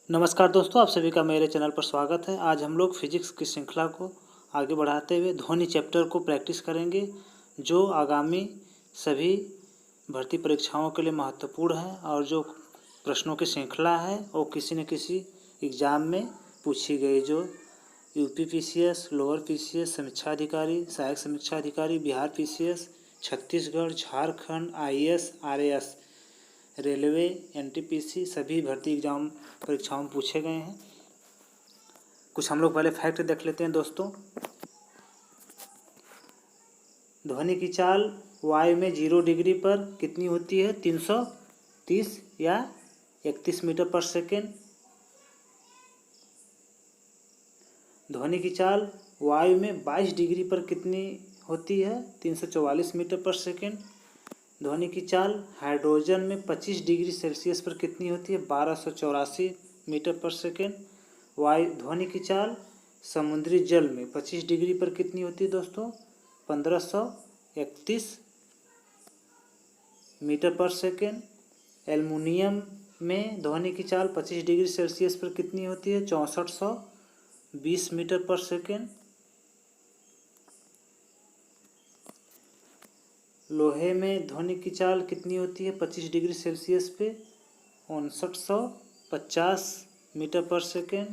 नमस्कार दोस्तों, आप सभी का मेरे चैनल पर स्वागत है। आज हम लोग फिजिक्स की श्रृंखला को आगे बढ़ाते हुए ध्वनि चैप्टर को प्रैक्टिस करेंगे, जो आगामी सभी भर्ती परीक्षाओं के लिए महत्वपूर्ण है और जो प्रश्नों की श्रृंखला है वो किसी न किसी एग्ज़ाम में पूछी गई, जो यूपी पीसीएस, लोअर पीसीएस, समीक्षा अधिकारी, सहायक समीक्षा अधिकारी, Bihar PCS, Chhattisgarh, Jharkhand, IAS, RAS, railway, NTPC सभी भर्ती एग्जाम परीक्षाओं में पूछे गए हैं। कुछ हम लोग पहले फैक्ट देख लेते हैं दोस्तों। ध्वनि की चाल वायु में 0 डिग्री पर कितनी होती है? 330 या 31 मीटर पर सेकेंड। ध्वनि की चाल वायु में 22 डिग्री पर कितनी होती है? 344 मीटर पर सेकेंड। ध्वनि की चाल हाइड्रोजन में 25 डिग्री सेल्सियस पर कितनी होती है? 1284 मीटर पर सेकेंड। वायु ध्वनि की चाल समुद्री जल में 25 डिग्री पर कितनी होती है दोस्तों? 1531 मीटर पर सेकेंड। एल्युमिनियम में ध्वनि की चाल 25 डिग्री सेल्सियस पर कितनी होती है? 6420 मीटर पर सेकेंड। लोहे में ध्वनि की चाल कितनी होती है 25 डिग्री सेल्सियस पे? 5950 मीटर पर सेकेंड।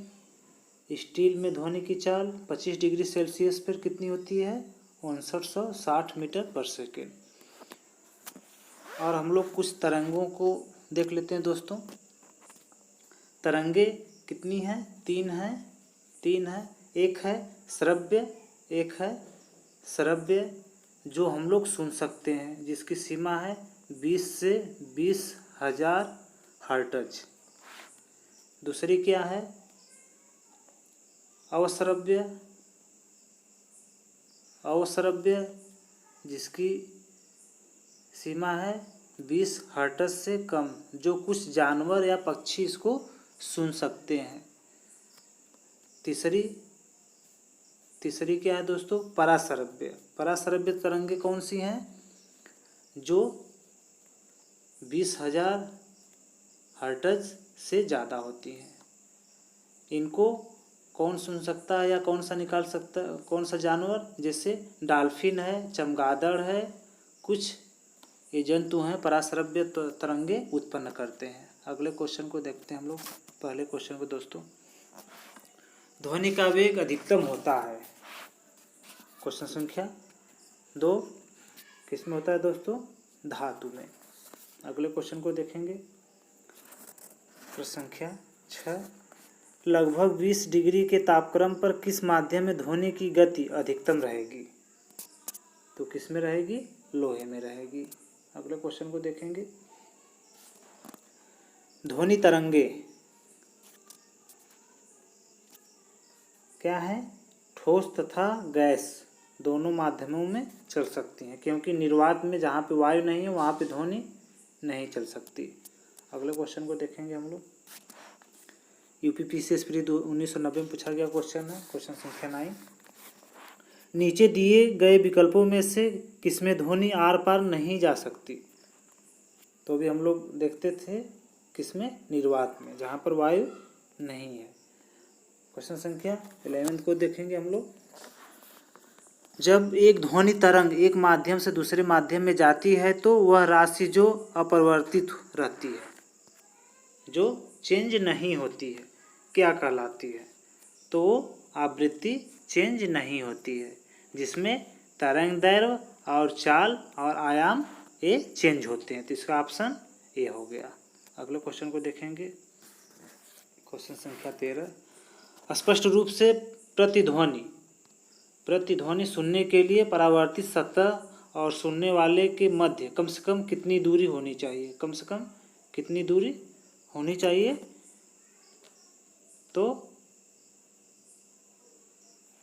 स्टील में ध्वनि की चाल 25 डिग्री सेल्सियस पर कितनी होती है? 5960 मीटर पर सेकेंड। और हम लोग कुछ तरंगों को देख लेते हैं दोस्तों। तरंगे कितनी हैं? तीन है। एक है श्रव्य, एक है श्रव्य जो हम लोग सुन सकते हैं, जिसकी सीमा है 20 से 20,000 हर्ट्ज। दूसरी क्या है? अवश्रव्य जिसकी सीमा है 20 हर्ट्ज से कम, जो कुछ जानवर या पक्षी इसको सुन सकते हैं। तीसरी क्या है दोस्तों? पराश्रव्य तरंगे कौन सी हैं? जो 20,000 हर्ट्ज से ज़्यादा होती हैं। इनको कौन सुन सकता है या कौन सा निकाल सकता है? कौन सा जानवर? जैसे डॉल्फिन है, चमगादड़ है, कुछ ये जंतु हैं पराश्रव्य तरंगे उत्पन्न करते हैं। अगले क्वेश्चन को देखते हैं हम लोग। पहले क्वेश्चन को दोस्तों, ध्वनि का वेग अधिकतम होता है। क्वेश्चन संख्या 2 किस में होता है दोस्तों? धातु में। अगले क्वेश्चन को देखेंगे। प्रश्न संख्या 6, लगभग 20 डिग्री के तापक्रम पर किस माध्यम में ध्वनि की गति अधिकतम रहेगी? तो किस में रहेगी? लोहे में रहेगी। अगले क्वेश्चन को देखेंगे। ध्वनि तरंगे क्या है? ठोस तथा गैस दोनों माध्यमों में चल सकती हैं, क्योंकि निर्वात में जहाँ पे वायु नहीं है वहाँ पे ध्वनि नहीं चल सकती। अगले क्वेश्चन को देखेंगे हम लोग। यूपी पीसीएस प्री 1990 में पूछा गया क्वेश्चन है। क्वेश्चन संख्या 9, नीचे दिए गए विकल्पों में से किसमें ध्वनि आर पार नहीं जा सकती? तो भी हम लोग देखते थे किसमें? निर्वात में, जहाँ पर वायु नहीं है। क्वेश्चन संख्या 11 को देखेंगे हम लोग। जब एक ध्वनि तरंग एक माध्यम से दूसरे माध्यम में जाती है तो वह राशि जो अपरिवर्तित रहती है, जो चेंज नहीं होती है, क्या कहलाती है? तो आवृत्ति चेंज नहीं होती है, जिसमें तरंग दैर्घ्य और चाल और आयाम ये चेंज होते हैं। तो इसका ऑप्शन ए हो गया। अगले क्वेश्चन को देखेंगे। क्वेश्चन संख्या 13, स्पष्ट रूप से प्रतिध्वनि सुनने के लिए परावर्तित सतह और सुनने वाले के मध्य कम से कम कितनी दूरी होनी चाहिए? कम से कम कितनी दूरी होनी चाहिए? तो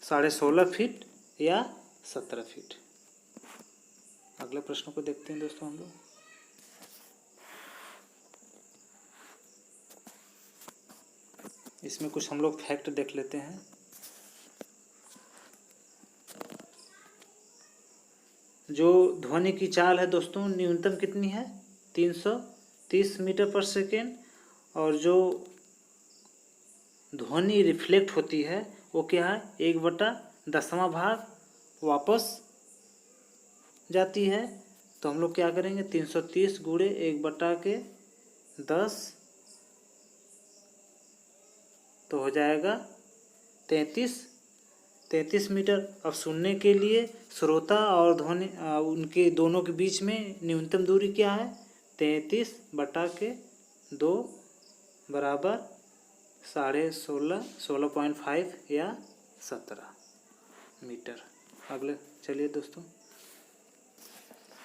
16.5 फीट या 17 फीट। अगले प्रश्न को देखते हैं दोस्तों हम लोग। इसमें कुछ हम लोग फैक्ट देख लेते हैं। जो ध्वनि की चाल है दोस्तों न्यूनतम कितनी है? 330 मीटर पर सेकेंड। और जो ध्वनि रिफ्लेक्ट होती है वो क्या है, 1/10वां भाग वापस जाती है। तो हम लोग क्या करेंगे, 330 गुणे 1/10 तो हो जाएगा 33 मीटर। अब सुनने के लिए श्रोता और ध्वनि उनके दोनों के बीच में न्यूनतम दूरी क्या है, 33/2 बराबर 16.5 16.5 या 17 मीटर। अगले चलिए दोस्तों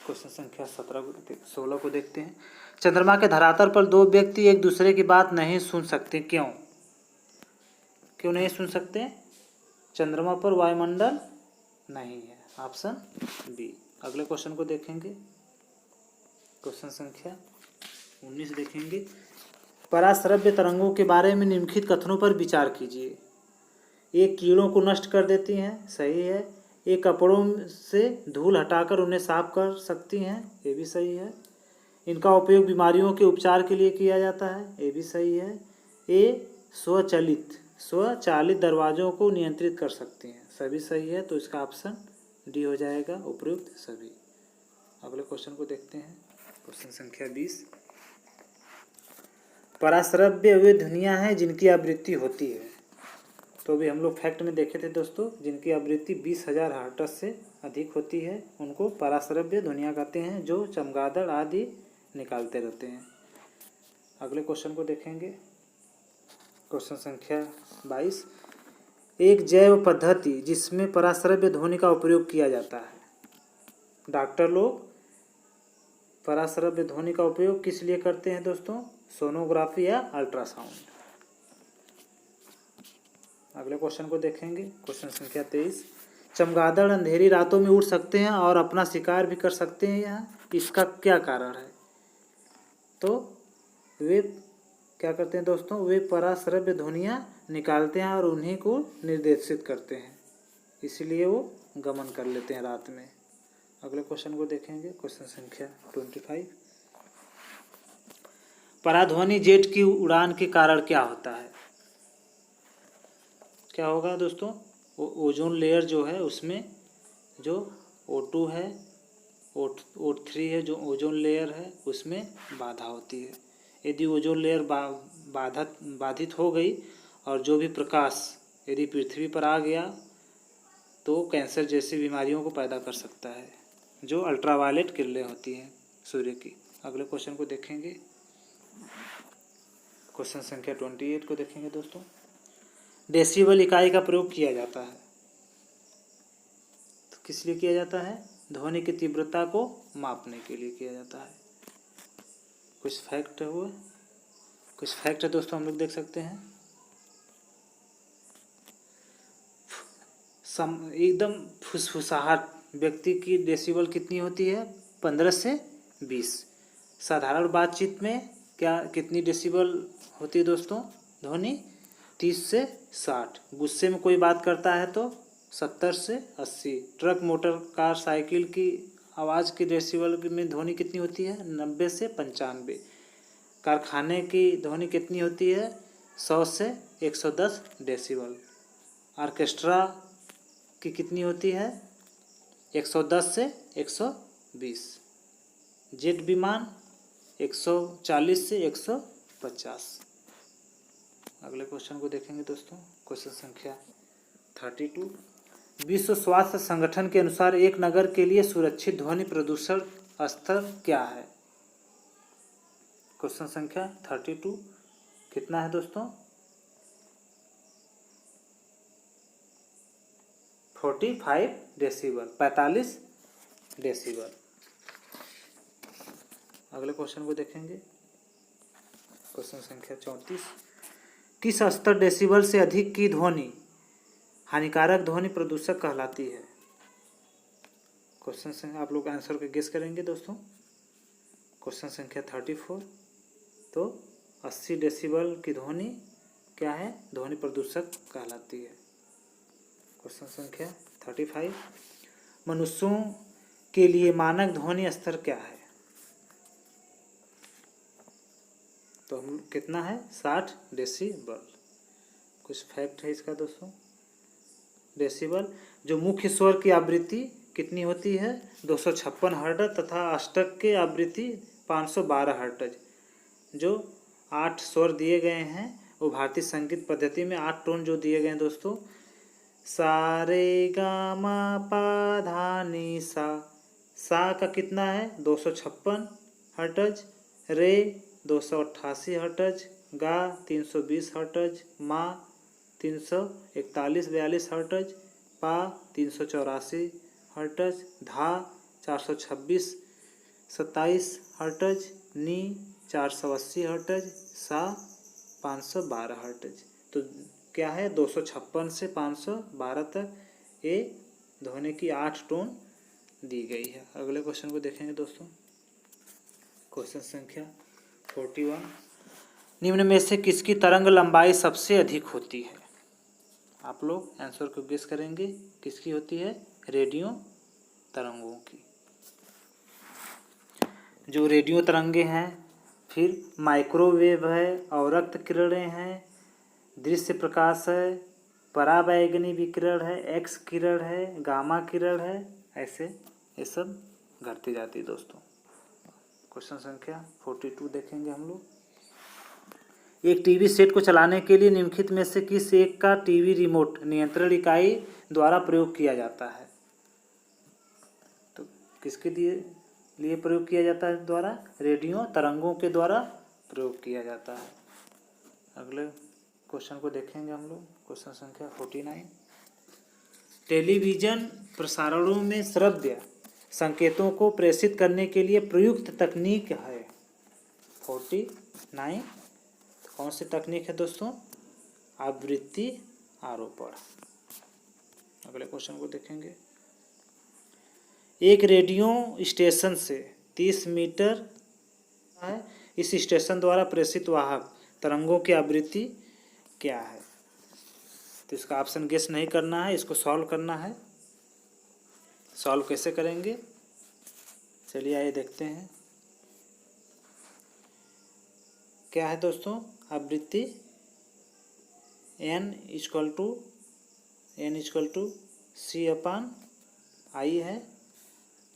क्वेश्चन संख्या 16 को देखते हैं। चंद्रमा के धरातल पर दो व्यक्ति एक दूसरे की बात नहीं सुन सकते, क्यों? क्यों नहीं सुन सकते? चंद्रमा पर वायुमंडल नहीं है, ऑप्शन बी। अगले क्वेश्चन को देखेंगे, क्वेश्चन संख्या 19 देखेंगे। पराश्रव्य तरंगों के बारे में निम्नलिखित कथनों पर विचार कीजिए। ये कीड़ों को नष्ट कर देती हैं, सही है। ये कपड़ों से धूल हटाकर उन्हें साफ कर सकती हैं, ये भी सही है। इनका उपयोग बीमारियों के उपचार के लिए किया जाता है, ये भी सही है। ये स्वचालित दरवाजों को नियंत्रित कर सकती हैं, सभी सही है। तो इसका ऑप्शन डी हो जाएगा, उपयुक्त सभी। अगले क्वेश्चन को देखते हैं, क्वेश्चन संख्या 20। पराश्रव्य वे ध्वनियाँ हैं जिनकी आवृत्ति होती है। तो भी हम लोग फैक्ट में देखे थे दोस्तों, जिनकी आवृत्ति 20,000 हर्ट्ज से अधिक होती है उनको पराश्रव्य ध्वनियाँ कहते हैं, जो चमगादड़ आदि निकालते रहते हैं। अगले क्वेश्चन को देखेंगे, क्वेश्चन संख्या 22। एक जैव पद्धति जिसमें पराश्रव्य ध्वनि का उपयोग किया जाता है। डॉक्टर लोग पराश्रव्य ध्वनि का उपयोग किस लिए करते हैं दोस्तों? सोनोग्राफी या अल्ट्रासाउंड। अगले क्वेश्चन को देखेंगे, क्वेश्चन संख्या 23। चमगादड़ अंधेरी रातों में उड़ सकते हैं और अपना शिकार भी कर सकते हैं, यहाँ इसका क्या कारण है? तो वे क्या करते हैं दोस्तों, वे पराश्रव्य ध्वनियाँ निकालते हैं और उन्हीं को निर्देशित करते हैं, इसलिए वो गमन कर लेते हैं रात में। अगले क्वेश्चन को देखेंगे, क्वेश्चन संख्या 25। पराध्वनि जेट की उड़ान के कारण क्या होता है? क्या होगा दोस्तों? ओजोन लेयर जो है उसमें जो O2 है, O3 है, जो ओजोन लेयर है उसमें बाधा होती है। यदि ओजोन लेयर बाधित हो गई और जो भी प्रकाश यदि पृथ्वी पर आ गया तो कैंसर जैसी बीमारियों को पैदा कर सकता है, जो अल्ट्रावायलेट किरणें होती हैं सूर्य की। अगले क्वेश्चन को देखेंगे, क्वेश्चन संख्या 28 को देखेंगे दोस्तों। डेसिबल इकाई का प्रयोग किया जाता है, तो किस लिए किया जाता है? ध्वनि की तीव्रता को मापने के लिए किया जाता है। कुछ फैक्ट हुए, कुछ फैक्ट दोस्तों हम लोग देख सकते हैं। एकदम फुसफुसाहट व्यक्ति की डेसिबल कितनी होती है? 15 से 20। साधारण बातचीत में क्या कितनी डेसिबल होती है दोस्तों ध्वनि? 30 से 60। गुस्से में कोई बात करता है तो 70 से 80। ट्रक, मोटर, कार, साइकिल की आवाज़ की डेसिबल में ध्वनि कितनी होती है? 90 से 95। कारखाने की ध्वनि कितनी होती है? 100 से 110 डेसिबल। ऑर्केस्ट्रा की कितनी होती है? 110 से 120। जेट विमान 140 से 150। अगले क्वेश्चन को देखेंगे दोस्तों, क्वेश्चन संख्या 32। विश्व स्वास्थ्य संगठन के अनुसार एक नगर के लिए सुरक्षित ध्वनि प्रदूषण स्तर क्या है? क्वेश्चन संख्या 32 कितना है दोस्तों? 45 डेसिबल, 45 डेसिबल। अगले क्वेश्चन को देखेंगे, क्वेश्चन संख्या 34। किस स्तर डेसिबल से अधिक की ध्वनि हानिकारक ध्वनि प्रदूषक कहलाती है? क्वेश्चन संख्या आप लोग आंसर को गेस करेंगे दोस्तों। क्वेश्चन संख्या 34। तो 80 डेसिबल की ध्वनि क्या है? ध्वनि प्रदूषक कहलाती है। क्वेश्चन संख्या 35। मनुष्यों के लिए मानक ध्वनि स्तर क्या है? तो हम कितना है? 60 डेसिबल। कुछ फैक्ट है इसका दोस्तों। डेसिबल जो मुख्य स्वर की आवृत्ति कितनी होती है 256 हर्ट्ज तथा अष्टक की आवृत्ति 512 हर्ट्ज। जो 8 स्वर दिए गए हैं वो भारतीय संगीत पद्धति में 8 टोन जो दिए गए हैं दोस्तों, सा रे गा मा पा धा नी सा। सा का कितना है 256 हर्ट्ज, रे 288 हर्ट्ज, गा 320 हर्ट्ज, मा 341-42 हर्ट्ज, पा 384 हर्ट्ज, धा 426-27 हर्ट्ज, नी 480 हर्ट्ज, सा 512 हर्ट्ज। तो क्या है 256 से 512 तक ये ध्वनि की 8 टोन दी गई है। अगले क्वेश्चन को देखेंगे दोस्तों। क्वेश्चन संख्या 41, निम्न में से किसकी तरंग लंबाई सबसे अधिक होती है? आप लोग आंसर को गेस करेंगे किसकी होती है? रेडियो तरंगों की। जो रेडियो तरंगे हैं, फिर माइक्रोवेव है, अवरक्त किरणें हैं, दृश्य प्रकाश है, पराबैंगनी विकिरण है, एक्स किरण है, गामा किरण है, ऐसे ये सब घटती जाती है दोस्तों। क्वेश्चन संख्या 42 देखेंगे हम लोग। एक टीवी सेट को चलाने के लिए निम्नलिखित में से किस एक का टीवी रिमोट नियंत्रण इकाई द्वारा प्रयोग किया जाता है? तो किसके लिए प्रयोग किया जाता है? द्वारा रेडियो तरंगों के द्वारा प्रयोग किया जाता है। अगले क्वेश्चन को देखेंगे हम लोग। क्वेश्चन संख्या 49, टेलीविजन प्रसारणों में श्रव्य संकेतों को प्रेषित करने के लिए प्रयुक्त तकनीक है। 49 कौन सी तकनीक है दोस्तों? आवृत्ति आरोपण। अगले क्वेश्चन को देखेंगे। एक रेडियो स्टेशन से 30 मीटर है, इस स्टेशन द्वारा प्रेषित वाहक तरंगों की आवृत्ति क्या है? तो इसका ऑप्शन गेस नहीं करना है, इसको सॉल्व करना है। सॉल्व कैसे करेंगे चलिए आइए देखते हैं। क्या है दोस्तों? आवृत्ति n इक्वल टू C/I है।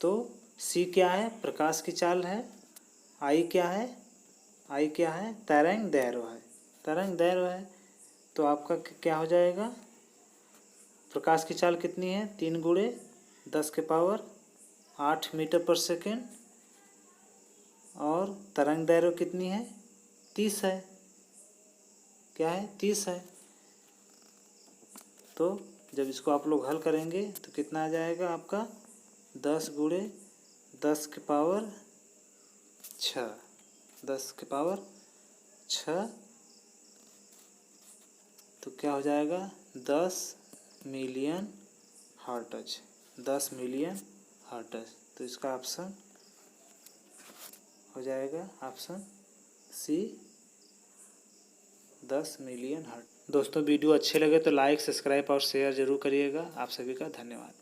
तो C क्या है? प्रकाश की चाल है। I क्या है? तरंग दैर्घ्य है। तरंग दैर्घ्य है तो आपका क्या हो जाएगा? प्रकाश की चाल कितनी है? 3 × 10⁸ मीटर पर सेकेंड। और तरंग दैर्घ्य कितनी है? 30 है। क्या है? 30 है। तो जब इसको आप लोग हल करेंगे तो कितना आ जाएगा आपका? 10 × 10⁶ तो क्या हो जाएगा? 10 मिलियन हर्ट्ज। 10 million hertz. तो इसका ऑप्शन हो जाएगा ऑप्शन सी 10 मिलियन हर्ट्ज। दोस्तों वीडियो अच्छे लगे तो लाइक, सब्सक्राइब और शेयर जरूर करिएगा। आप सभी का धन्यवाद।